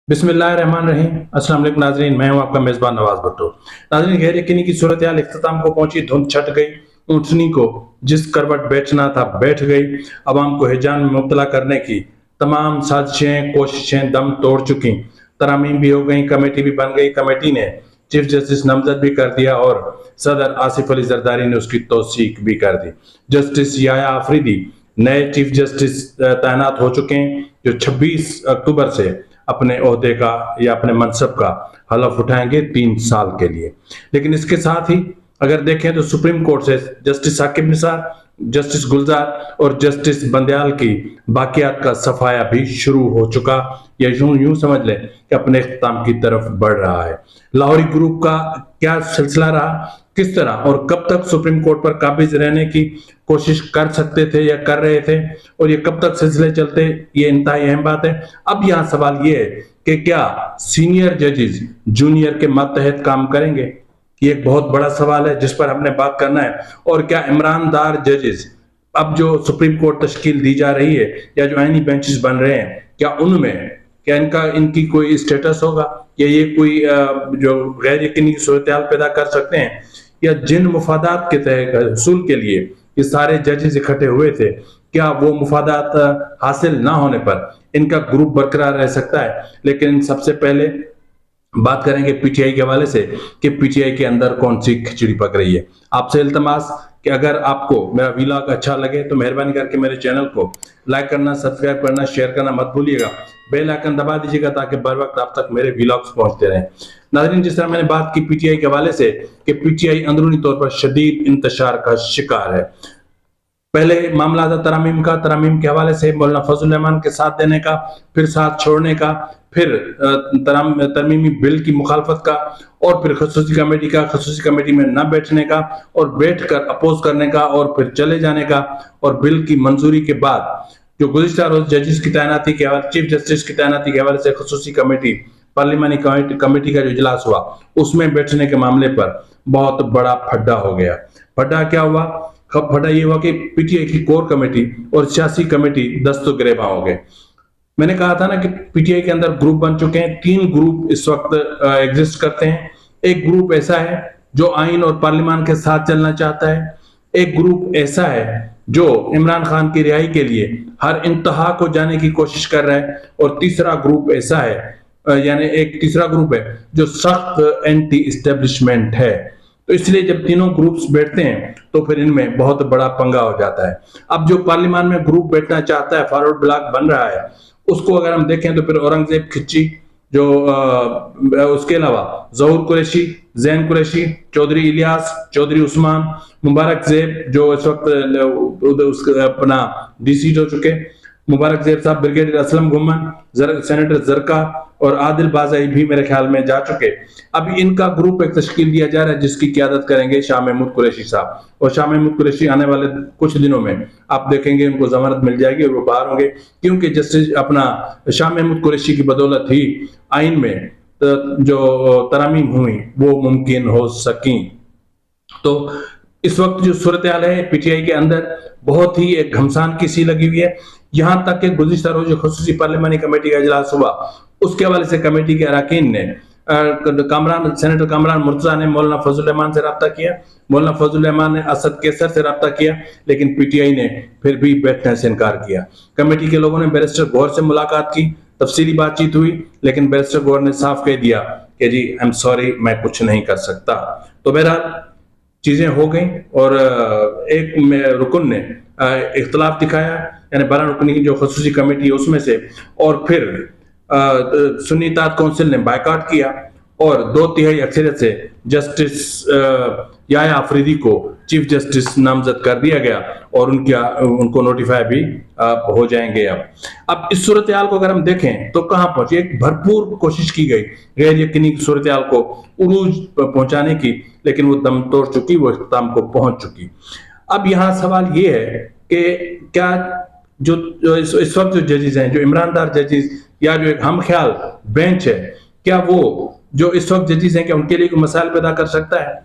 बिस्मिल्लाहिर्रहमानिर्रहीम। अस्सलाम वालेकुम नाज़रीन, मैं हूं आपका मेज़बान नवाज़ भुट्टो। नाज़रीन, गैर यकीनी की सूरत हाल इख्तिताम को पहुंची, धुंध छट गई। ऊँटनी को जिस करवट बैठना था बैठ गई। अवाम को हिजान में मुब्तला करने की तमाम साजिशें कोशिशें दम तोड़ चुकी। तरामीम भी हो गई, कमेटी भी बन गई। कमेटी ने चीफ जस्टिस नामजद भी कर दिया और सदर आसिफ अली जरदारी ने उसकी तौसीक भी कर दी। जस्टिस याया आफरीदी नए चीफ जस्टिस तैनात हो चुके हैं, जो 26 अक्टूबर से अपने ओहदे का या अपने मनसब का हलफ उठाएंगे 3 साल के लिए। लेकिन इसके साथ ही अगर देखें तो सुप्रीम कोर्ट से जस्टिस साकिब निसार, जस्टिस गुलजार और जस्टिस बंदयाल की बाकियात का सफाया भी शुरू हो चुका, या यूं समझ लें कि अपने इख्तिताम की तरफ बढ़ रहा है। लाहौरी ग्रुप का क्या सिलसिला रहा, किस तरह और कब तक सुप्रीम कोर्ट पर काबिज रहने की कोशिश कर सकते थे या कर रहे थे, और ये कब तक सिलसिले चलते, ये इंतहाई अहम बात है। अब यहाँ सवाल ये है कि क्या सीनियर जजेस जूनियर के मातहत काम करेंगे? ये एक बहुत बड़ा सवाल है जिस पर हमने बात करना है। और क्या ईमानदार जजेस, अब जो सुप्रीम कोर्ट तश्कील दी जा रही है या जो आईनी बेंचेस बन रहे हैं, क्या उनमें क्या इनकी कोई स्टेटस होगा, या ये कोई जो गैर यकीनी सूरत हाल पैदा कर सकते हैं, या जिन मुफादात के तहत हसूल के लिए ये सारे जजेस इकट्ठे हुए थे, क्या वो मुफादात हासिल ना होने पर इनका ग्रुप बरकरार रह सकता है? लेकिन सबसे पहले बात करेंगे पीटीआई के हवाले से कि पीटीआई के अंदर कौन सी खिचड़ी पक रही है। आपसे इल्तमास कि अगर आपको मेरा व्लॉग अच्छा लगे तो मेहरबानी करके मेरे चैनल को लाइक करना, सब्सक्राइब करना, शेयर करना मत भूलिएगा। बेल आइकन दबा दीजिएगा ताकि बर वक्त आप तक मेरे व्लॉग्स पहुंचते रहें। नाज़रीन, जिस तरह मैंने बात की पीटीआई के हवाले से कि पीटीआई अंदरूनी तौर पर शदीद इंतशार का शिकार है। पहले मामला था तरामीम का, तरामीम के हवाले से मौलाना फजल रहमान के साथ देने का, फिर साथ छोड़ने का, फिर तरमीमी बिल की मुखालफत का, और फिर खसूसी कमेटी का, खसूसी कमेटी में न बैठने का और बैठकर अपोज करने का, और फिर चले जाने का। और बिल की मंजूरी के बाद जो गुज़िश्ता रोज जजेस की तैनाती के हवाले, चीफ जस्टिस की तैनाती के हवाले से खसूसी कमेटी, पार्लिमानी कमेटी का जो इजलास हुआ उसमें बैठने के मामले पर बहुत बड़ा फड्डा हो गया। फड्डा क्या हुआ? फटा ये हुआ कि पीटीआई की कोर कमेटी और सियासी कमेटी दस्तो गिरेबां हो गए। मैंने कहा था ना कि पीटीआई के अंदर ग्रुप बन चुके हैं। 3 ग्रुप इस वक्त एग्जिस्ट करते हैं। एक ग्रुप ऐसा है जो आइन और पार्लियामान के साथ चलना चाहता है। एक ग्रुप ऐसा है जो इमरान खान की रिहाई के लिए हर इंतहा को जाने की कोशिश कर रहा है। और तीसरा ग्रुप ऐसा है, यानी एक तीसरा ग्रुप है जो सख्त एंटी इस्टेब्लिशमेंट है। तो इसलिए जब तीनों ग्रुप्स बैठते हैं तो फिर इनमें बहुत बड़ा पंगा हो जाता है। अब जो पार्लियामान में ग्रुप बैठना चाहता है, फॉरवर्ड ब्लॉक बन रहा है, उसको अगर हम देखें तो फिर औरंगजेब खिच्ची, जो उसके अलावा जहूर कुरैशी, जैन कुरैशी, चौधरी इलियास, चौधरी उस्मान, मुबारक जेब जो इस वक्त अपना डीसी हो चुके, मुबारक जेब साहब, ब्रिगेडियर असलम घुमन, सेनेटर जरका और आदिल बाज़ाई भी मेरे ख्याल में जा चुके। अब इनका ग्रुप एक तश्कील दिया जा रहा है जिसकी क़यादत करेंगे शाह महमूद कुरैशी साहब। और शाह महमूद कुरैशी आने वाले कुछ दिनों में आप देखेंगे उनको जमानत मिल जाएगी और वो बाहर होंगे, क्योंकि जस्टिस अपना शाह महमूद कुरैशी की बदौलत ही आइन में जो तरामीम हुई वो मुमकिन हो सकी। तो इस वक्त जो सूरत हाल है पीटीआई के अंदर बहुत ही एक घमसान की सी लगी हुई है। यहां तक कि गुज़िश्ता रोज जो खसूसी पार्लियामानी कमेटी का इजलास हुआ उसके हवाले से कमेटी के अरकान ने सेनेटर कामरान मुर्तजा ने मौलाना फजल रहमान से रब्ता किया, मौलाना फजल रहमान ने असद कैसर से रब्ता किया, लेकिन पीटीआई ने फिर भी बैठने से इनकार किया। कमेटी के लोगों ने बैरिस्टर गौर से मुलाकात की, तफसीली बातचीत हुई, लेकिन बैरिस्टर गौर ने साफ कह दिया कि जी आई एम सॉरी, मैं कुछ नहीं कर सकता। तो बहरहाल चीजें हो गई और एक रुकन ने इख्तलाफ दिखाया, यानी 12 रुकनी की जो खसूसी कमेटी है उसमें से, और फिर सुन्नी इत्तेहाद काउंसिल ने बायकॉट किया और 2/3 अक्सरियत से जस्टिस याया आफरीदी को चीफ जस्टिस नामजद कर दिया गया और उनको नोटिफाई भी हो जाएंगे। अब इस सूरत हाल को अगर हम देखें तो कहां पहुंचे, एक भरपूर कोशिश की गई गैर यकीनी सूरत हाल को उरूज पहुंचाने की, लेकिन वो दम तोड़ चुकी, वो इख्तिताम को पहुंच चुकी। अब यहाँ सवाल ये है कि क्या जो इस वक्त जो जजेस हैं, जो ईमानदार जजेस या जो एक हम ख्याल बेंच है, क्या वो जो इस वक्त जजेस हैं क्या उनके लिए कोई मसाइल पैदा कर सकता है?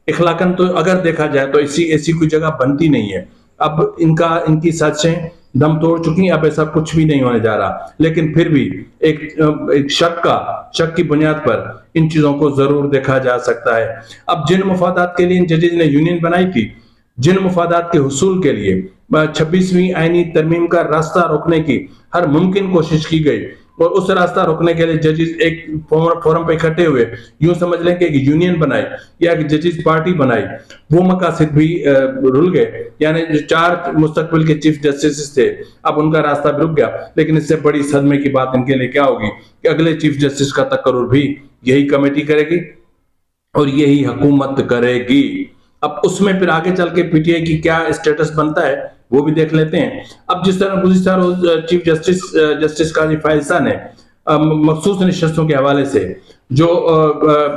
इखलाकन तो अगर देखा जाए तो ऐसी कोई जगह बनती नहीं है। अब इनकी साजिशें दम तोड़ चुकी, अब ऐसा कुछ भी नहीं होने जा रहा। लेकिन फिर भी एक शक की बुनियाद पर इन चीजों को जरूर देखा जा सकता है। अब जिन मुफादात के लिए इन जजेज ने यूनियन बनाई थी, जिन मुफादात के हुसूल के लिए 26वीं आईनी तरमीम का रास्ता रोकने की हर मुमकिन कोशिश की गई, और उस रास्ता रोकने के लिए जजेस एक फोरम पे इकट्ठे हुए, यूं समझ लें कि एक यूनियन बनाई या एक जजेस पार्टी बनाई, वो मकासद भी रुल गए। यानी जो 4 मुस्तकबिल के चीफ जस्टिस थे, अब उनका रास्ता भी रुक गया। लेकिन इससे बड़ी सदमे की बात इनके लिए क्या होगी कि अगले चीफ जस्टिस का तकर्रुर भी यही कमेटी करेगी और यही हुकूमत करेगी। अब उसमें फिर आगे चल के पीटीआई की क्या स्टेटस बनता है वो भी देख लेते हैं। अब जिस तरह गुज़िश्ता रोज चीफ जस्टिस काजी फायजा ने मखसूस नशिस्तों के हवाले से जो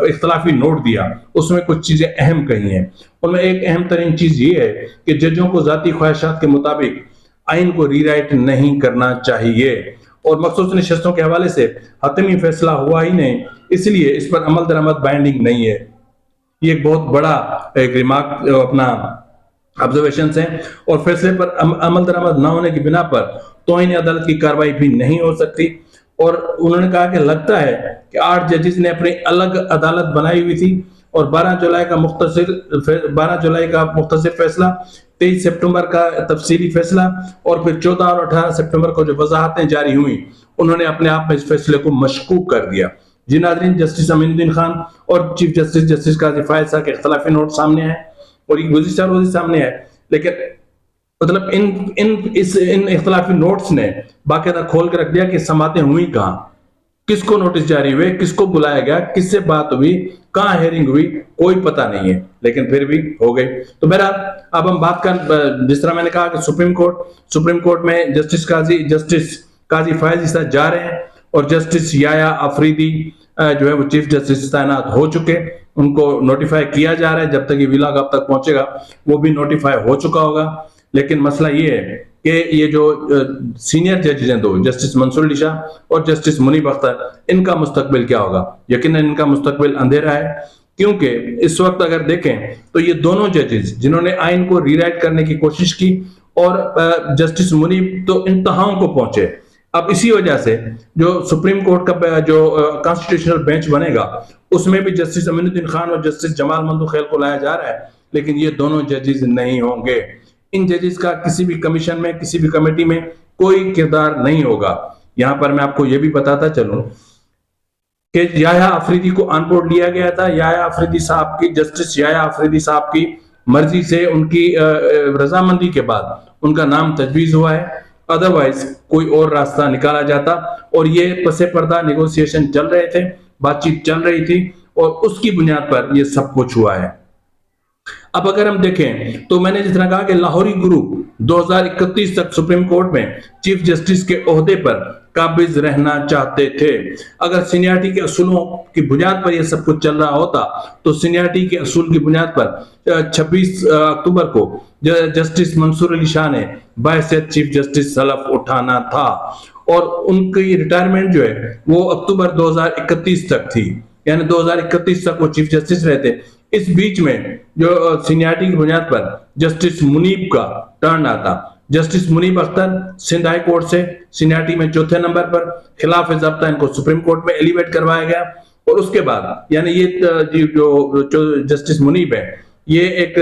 इख्तलाफी नोट दिया, उसमें कुछ चीजें अहम कही हैं। उनमें एक अहम तरीन चीज ये है कि जजों को जाती ख्वाहिशात के मुताबिक आइन को रीराइट नहीं करना चाहिए, और मखसूस नशिस्तों के हवाले से हतमी फैसला हुआ ही नहीं, इसलिए इस पर अमल दरामद बाइंडिंग नहीं है। ये एक बहुत बड़ा एक रिमार्क अपना ऑब्जर्वेशन हैं, और फैसले पर अमल दरामद न होने की बिना पर तौहीन अदालत की कार्रवाई भी नहीं हो सकती। और उन्होंने कहा कि लगता है कि 8 जजेस ने अपनी अलग अदालत बनाई हुई थी, और 12 जुलाई का मुख्तसर फैसला, 23 सितंबर का तफसीली फैसला, और फिर 14 और 18 सितंबर को जो वजाहतें जारी हुई, उन्होंने अपने आप में इस फैसले को मशकूक कर दिया। जी नाज़रीन, जस्टिस अमीनुद्दीन खान और चीफ जस्टिस काजी फायजा के इख्तलाफी नोट सामने है और ये गुज़िश्ता रोज सामने है, लेकिन मतलब इन इख्तलाफी नोट्स ने बाकायदा खोल कर रख दिया कि समातें हुई कहाँ, किसको नोटिस जारी हुए, किसको बुलाया गया, किससे बात हुई, कहाँ हेयरिंग हुई, कोई पता नहीं है, लेकिन फिर भी हो गई। तो बहरहाल अब हम बात कर, जिस तरह मैंने कहा कि सुप्रीम कोर्ट में जस्टिस काजी फायजा जा रहे हैं, और जस्टिस याया अफरीदी जो है वो चीफ जस्टिस तैनात हो चुके, उनको नोटिफाई किया जा रहा है। जब तक ये विलाग आप तक पहुंचेगा वो भी नोटिफाई हो चुका होगा। लेकिन मसला ये है कि ये जो सीनियर जजेस हैं, 2 जस्टिस मंसूर अली शाह और जस्टिस मुनीब अख्तर, इनका मुस्तकबिल क्या होगा? यकीनन इनका मुस्तकबिल अंधेरा है, क्योंकि इस वक्त अगर देखें तो ये दोनों जजेस जिन्होंने आइन को रीराइट करने की कोशिश की, और जस्टिस मुनीब तो इंतहाओं को पहुंचे। अब इसी वजह से जो सुप्रीम कोर्ट का जो कॉन्स्टिट्यूशनल बेंच बनेगा, उसमें भी जस्टिस अमीनुद्दीन खान और जस्टिस जमाल मंदुखेल को लाया जा रहा है, लेकिन ये दोनों जजेस नहीं होंगे। इन जजेस का किसी भी कमीशन में, किसी भी कमेटी में कोई किरदार नहीं होगा। यहां पर मैं आपको यह भी बताता चलूं कि याया अफरीदी को ऑन बोर्ड लिया गया था। याया अफरीदी साहब की, जस्टिस याया अफरीदी साहब की मर्जी से, उनकी रजामंदी के बाद उनका नाम तजवीज हुआ है, अदरवाइज कोई और रास्ता निकाला जाता। और ये पसे पर्दा नेगोशिएशन चल रहे थे, बातचीत चल रही थी, और उसकी बुनियाद पर यह सब कुछ हुआ है। अब अगर हम देखें तो मैंने जिस तरह कहा कि लाहौरी ग्रुप 2031 तक सुप्रीम कोर्ट में चीफ जस्टिस के ओहदे पर काबिज रहना चाहते थे। अगर सीनियरिटी के असूलों की बुनियाद पर यह सब कुछ चल रहा होता, तो सीनियरिटी के असूल की बुनियाद पर 26 अक्टूबर को जस्टिस मंसूर अली शाह ने बायसेत चीफ जस्टिस सलफ उठाना था, और उनकी रिटायरमेंट जो है वो अक्टूबर 2031 तक थी, यानी 2031 तक वो चीफ जस्टिस रहते। इस बीच में जो सीनियरिटी की बुनियाद पर जस्टिस मुनीब का टर्न आता, justice Munib Akhtar Sindh high court से सीनियरिटी में 4थे नंबर पर, खिलाफ ज़ब्ता इनको सुप्रीम कोर्ट में एलिवेट करवाया गया। और उसके बाद यानी ये जो जस्टिस मुनीब है, ये एक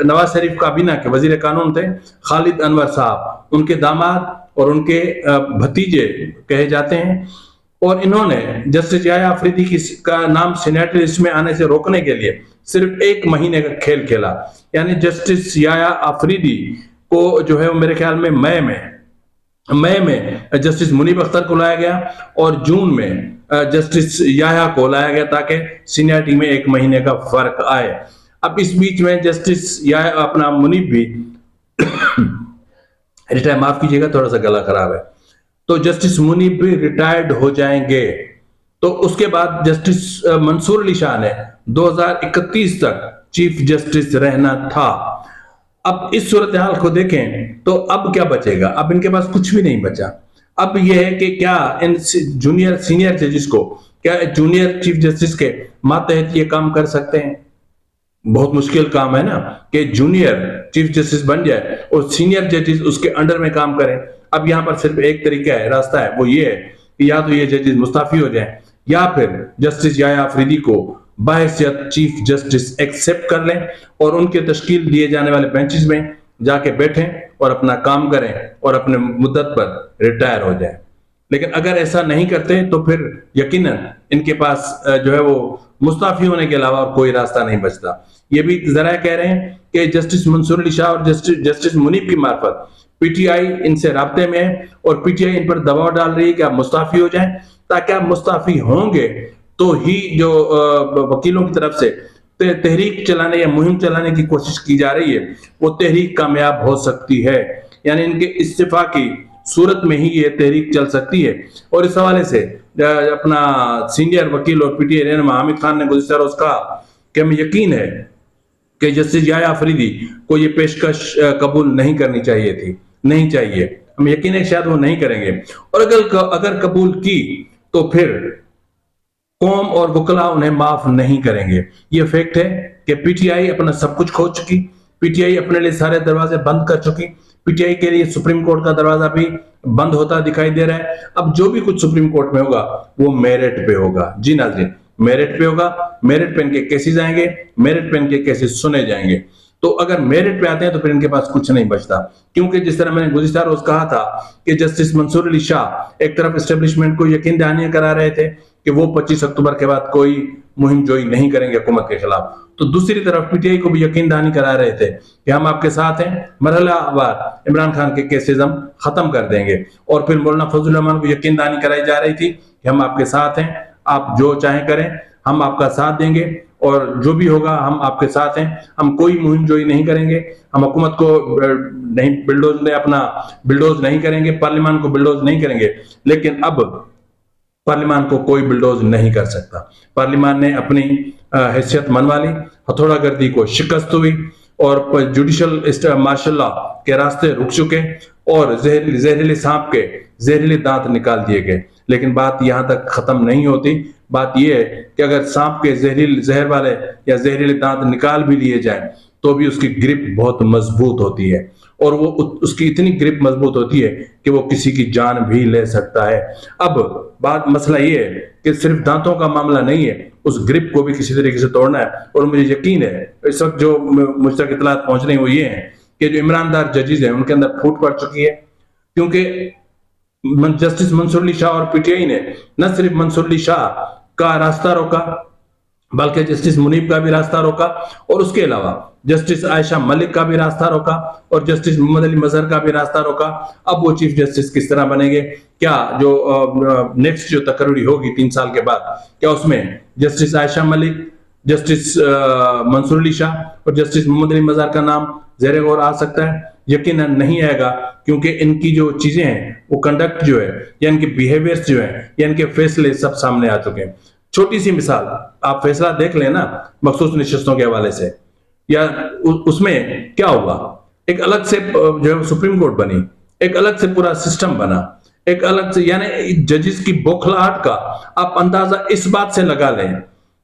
नवाज शरीफ काबीना के वजीर कानून थे, खालिद अनवर साहब उनके दामाद और उनके भतीजे कहे जाते हैं। और इन्होंने जस्टिस याया अफरीदी का नाम सीनियरिटी लिस्ट में आने से रोकने के लिए सिर्फ 1 महीने का खेल खेला। यानी जस्टिस याया अफरीदी को जो है वो मेरे ख्याल में मई में जस्टिस मुनीब अख्तर को लाया गया, और जून में जस्टिस याया को लाया गया, ताकि सीनियरिटी में 1 महीने का फर्क आए। अब इस बीच में जस्टिस याया अपना मुनीब भी रिटायर, माफ कीजिएगा थोड़ा सा गला खराब है, तो जस्टिस मुनीब भी रिटायर्ड हो जाएंगे। तो उसके बाद जस्टिस मंसूर अली शाह ने 2031 तक चीफ जस्टिस रहना था। अब इस सूरत हाल को देखें तो अब क्या बचेगा? अब इनके पास कुछ भी नहीं बचा। अब यह है कि क्या इन सीनियर जजेस को, क्या जूनियर चीफ जस्टिस के मातहत ये काम कर सकते हैं? बहुत मुश्किल काम है ना कि जूनियर चीफ जस्टिस बन जाए और सीनियर जजेस उसके अंडर में काम करें। अब यहाँ पर सिर्फ एक तरीका है, रास्ता है, वो ये है कि या तो ये जजेस मुस्ताफी हो जाएं या फिर जस्टिस याया अफरीदी को बाहैसियत चीफ जस्टिस एक्सेप्ट कर लें और उनके तश्कील दिए जाने वाले बेंचेस में जाके बैठें और अपना काम करें और अपने मुद्दत पर रिटायर हो जाएं। लेकिन अगर ऐसा नहीं करते तो फिर यकीनन इनके पास जो है वो मुस्ताफी होने के अलावा और कोई रास्ता नहीं बचता। ये भी जरा कह रहे हैं कि जस्टिस मंसूर अली शाह और जस्टिस मुनीब की मार्फत पीटीआई इनसे राब्ते में है और पीटीआई इन पर दबाव डाल रही है कि आप मुस्ताफी हो जाएं, ताकि आप मुस्ताफी होंगे तो ही जो वकीलों की तरफ से तहरीक चलाने या मुहिम चलाने की कोशिश की जा रही है वो तहरीक कामयाब हो सकती है। यानी इनके इस्तीफा की सूरत में ही ये तहरीक चल सकती है। और इस हवाले से अपना सीनियर वकील और पीटीआई रहनुमा हामिद खान ने गुज़िश्ता रोज कहा कि हमें यकीन है कि जस्टिस याया अफरीदी को ये पेशकश कबूल नहीं करनी चाहिए थी, नहीं चाहिए, हमें यकीन है शायद वो नहीं करेंगे, और अगर कबूल की तो फिर कौम और वकला उन्हें माफ नहीं करेंगे। ये फैक्ट है कि पीटीआई अपना सब कुछ खो चुकी, पीटीआई अपने लिए सारे दरवाजे बंद कर चुकी, पीटीआई के लिए सुप्रीम कोर्ट का दरवाजा भी बंद होता दिखाई दे रहा है। अब जो भी कुछ सुप्रीम कोर्ट में होगा वो मेरिट पे होगा। जी नाज़रीन, मेरिट पे होगा, मेरिट पे इनके केसेस आएंगे, मेरिट पे इनके केसेस सुने जाएंगे। तो अगर मेरिट पे आते हैं तो फिर इनके पास कुछ नहीं बचता, क्योंकि जिस तरह मैंने गुज़िश्ता रोज कहा था कि जस्टिस मंसूर अली शाह एक तरफ एस्टेब्लिशमेंट को यकीन दहानी करा रहे थे कि वो 25 अक्टूबर के बाद कोई मुहिम जोई नहीं करेंगे हुकूमत के खिलाफ, तो दूसरी तरफ पीटीआई को भी यकीन दहानी करा रहे थे कि हम आपके साथ हैं, मरहलावार इमरान खान के केसेस हम खत्म कर देंगे। और फिर मौलाना फजलुर रहमान को यकीन दहानी कराई जा रही थी कि हम आपके साथ हैं, आप जो चाहें करें, हम आपका साथ देंगे और जो भी होगा हम आपके साथ हैं, हम कोई मुहिम जोई नहीं करेंगे, हम हुकूमत को नहीं बिल्डोज नहीं करेंगे, पार्लियामान को बिल्डोज नहीं करेंगे। लेकिन अब पार्लियामान को कोई बिल्डोज नहीं कर सकता। पार्लियामान ने अपनी हैसियत मनवा ली, हथौड़ा गर्दी को शिकस्त हुई और जुडिशल मार्शल लॉ के रास्ते रुक चुके और जहरीले सांप के जहरीले दांत निकाल दिए गए। लेकिन बात यहां तक खत्म नहीं होती। बात यह है कि अगर सांप के जहर वाले या जहरीले दांत निकाल भी लिए जाएं तो भी उसकी ग्रिप बहुत मजबूत होती है और वो उसकी इतनी ग्रिप मजबूत होती है कि वो किसी की जान भी ले सकता है। अब मसला ये है कि सिर्फ दांतों का मामला नहीं है, उस ग्रिप को भी किसी तरीके से तोड़ना है। और मुझे यकीन है इस वक्त जो मुझ तक इतलात पहुंच रही है वो ये है कि जो ईमानदार जजेस हैं उनके अंदर फूट पड़ चुकी है, क्योंकि जस्टिस मंसूर अली शाह और पीटीआई ने न सिर्फ मंसूर अली शाह का रास्ता रोका बल्कि जस्टिस मुनीब का भी रास्ता रोका और उसके अलावा जस्टिस आयशा मलिक का भी रास्ता रोका और जस्टिस मोहम्मद अली मजहर का भी रास्ता रोका। अब वो चीफ जस्टिस किस तरह बनेंगे, क्या जो नेक्स्ट जो तकर्री होगी 3 साल के बाद, क्या उसमें जस्टिस आयशा मलिक, जस्टिस मंसूर अली शाह और जस्टिस मोहम्मद अली मजहर का नाम ज़ेरे गौर आ सकता है? यकीनन नहीं आएगा, क्योंकि इनकी जो चीजें हैं वो कंडक्ट जो है या इनके बिहेवियर्स जो है या इनके फैसले सब सामने आ चुके हैं। छोटी सी मिसाल आप फैसला देख लेना मखसूस नशिस्तों के हवाले से, या उसमें क्या हुआ, एक अलग से जो है सुप्रीम कोर्ट बनी, एक अलग से पूरा सिस्टम बना, एक अलग से, यानी जजेस की बौखलाहट का आप अंदाजा इस बात से लगा लें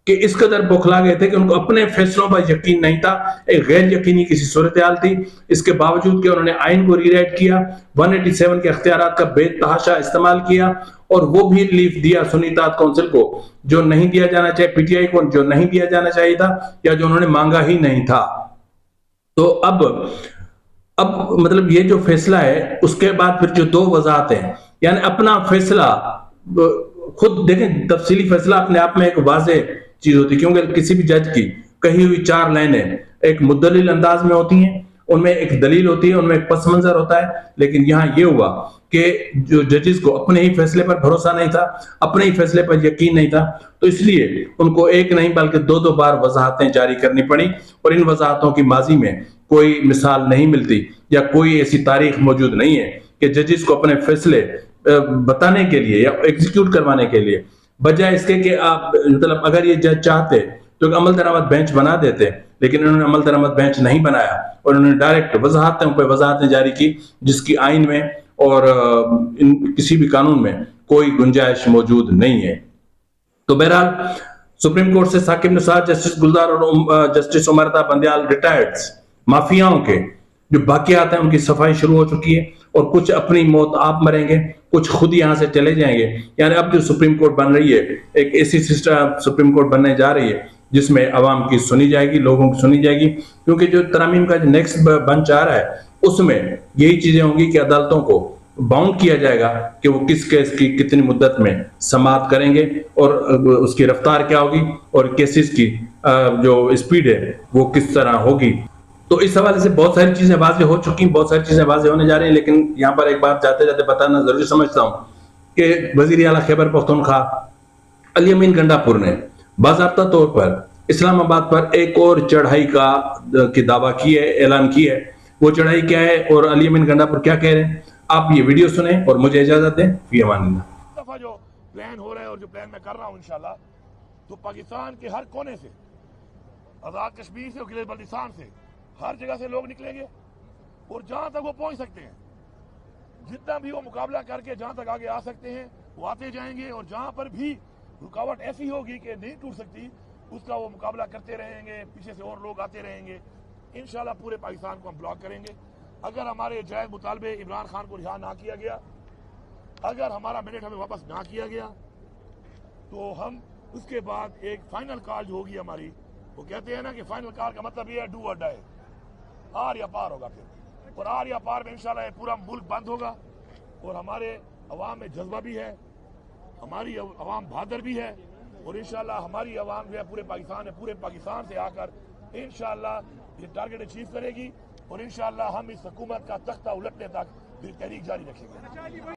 कि इस कदर बौखला गए थे कि उनको अपने फैसलों पर यकीन नहीं था, एक गैर यकीनी किसी सूरत हाल थी। इसके बावजूद कि उन्होंने आइन को रीराइट किया, 187 के अख्तियारात का बेतहाशा इस्तेमाल किया और वो भी रिलीफ दिया सुन्नी इत्तेहाद काउंसिल को जो नहीं दिया जाना चाहिए, पीटीआई को जो नहीं दिया जाना चाहिए था या जो उन्होंने मांगा ही नहीं था। तो अब मतलब ये जो फैसला है उसके बाद फिर जो 2 वजाहतें, यानी अपना फैसला खुद देखें, तफसीली फैसला अपने आप में एक वाज़ेह चीज होती है, क्योंकि किसी भी जज की कही हुई 4 लाइनें एक मुद्दलिल अंदाज में होती हैं, उनमें एक दलील होती है, उनमें एक पस मंजर होता है। लेकिन यहाँ ये हुआ कि जो जजेस को अपने ही फैसले पर भरोसा नहीं था, अपने ही फैसले पर यकीन नहीं था, तो इसलिए उनको एक नहीं बल्कि 2-2 बार वजाहतें जारी करनी पड़ी और इन वजाहतों की माजी में कोई मिसाल नहीं मिलती या कोई ऐसी तारीख मौजूद नहीं है कि जजेस को अपने फैसले बताने के लिए या एग्जीक्यूट करवाने के लिए, बजाय इसके कि आप मतलब अगर ये जज चाहते तो अमल दरामद बेंच बना देते, लेकिन उन्होंने अमल दरामद बेंच नहीं बनाया और उन्होंने डायरेक्ट वजाहतों पर वजाहतें जारी की जिसकी आइन में और किसी भी कानून में कोई गुंजाइश मौजूद नहीं है। तो बहरहाल सुप्रीम कोर्ट से साकिब निसार, जस्टिस गुलजार और जस्टिस उमरता बंदयाल रिटायर्ड्स माफियाओं के जो बाकियात हैं उनकी सफाई शुरू हो चुकी है और कुछ अपनी मौत आप मरेंगे, कुछ खुद यहाँ से चले जाएंगे। यानी अब जो सुप्रीम कोर्ट बन रही है, एक ऐसी सिस्टम सुप्रीम कोर्ट बनने जा रही है जिसमें अवाम की सुनी जाएगी, लोगों की सुनी जाएगी, क्योंकि जो तरमीम का जो नेक्स्ट बंच आ रहा है उसमें यही चीजें होंगी कि अदालतों को बाउंड किया जाएगा कि वो किस केस की कितनी मुद्दत में समाप्त करेंगे और उसकी रफ्तार क्या होगी और केसेस की जो स्पीड है वो किस तरह होगी। तो इस हवाले से बहुत सारी चीजें वाज़ेह हो चुकी, बहुत सारी चीजें वाज़ेह होने जा रही हैं, लेकिन यहाँ पर एक बात जाते जाते बताना जरूरी समझता हूँ कि वजीर आला खैबर पख्तूनख्वा अली अमीन गंडापुर ने बाज़ाब्ता तौर पर इस्लामाबाद पर एक और चढ़ाई की दावा की है, ऐलान की है। वो चढ़ाई क्या है और अली अमीन गंडापुर क्या कह रहे हैं, आप ये वीडियो सुने और मुझे इजाजत दें। फी अमानिल्लाह। दफा जो प्लान हो रहा है और जो प्लान मैं कर रहा हूँ इंशाल्लाह, तो पाकिस्तान के हर कोने से, आज़ाद कश्मीर से और गिलगित बल्तिस्तान से, हर जगह से लोग निकलेंगे और जहां तक वो पहुंच सकते हैं, जितना भी वो मुकाबला करके जहां तक आगे आ सकते हैं वो आते जाएंगे, और जहां पर भी रुकावट ऐसी होगी कि नहीं टूट सकती उसका वो मुकाबला करते रहेंगे, पीछे से और लोग आते रहेंगे। इंशाल्लाह पूरे पाकिस्तान को हम ब्लॉक करेंगे। अगर हमारे जायज मुतालबे इमरान खान को रिहा ना किया गया, अगर हमारा मैंडेट हमें वापस ना किया गया, तो हम उसके बाद एक फाइनल कॉल जो होगी हमारी, वो कहते हैं ना कि फाइनल कॉल का मतलब ये है डू और डाई, आर या पार होगा फिर, और आर या पार में इंशाल्लाह पूरा मुल्क बंद होगा। और हमारे अवाम में जज्बा भी है, हमारी अवाम बहादुर भी है, और इंशाल्लाह हमारी अवाम जो है पूरे पाकिस्तान से आकर इंशाल्लाह ये टारगेट अचीव करेगी, और इंशाल्लाह हम इस हुकूमत का तख्ता उलटने तक फिर तहरीक जारी रखेंगे।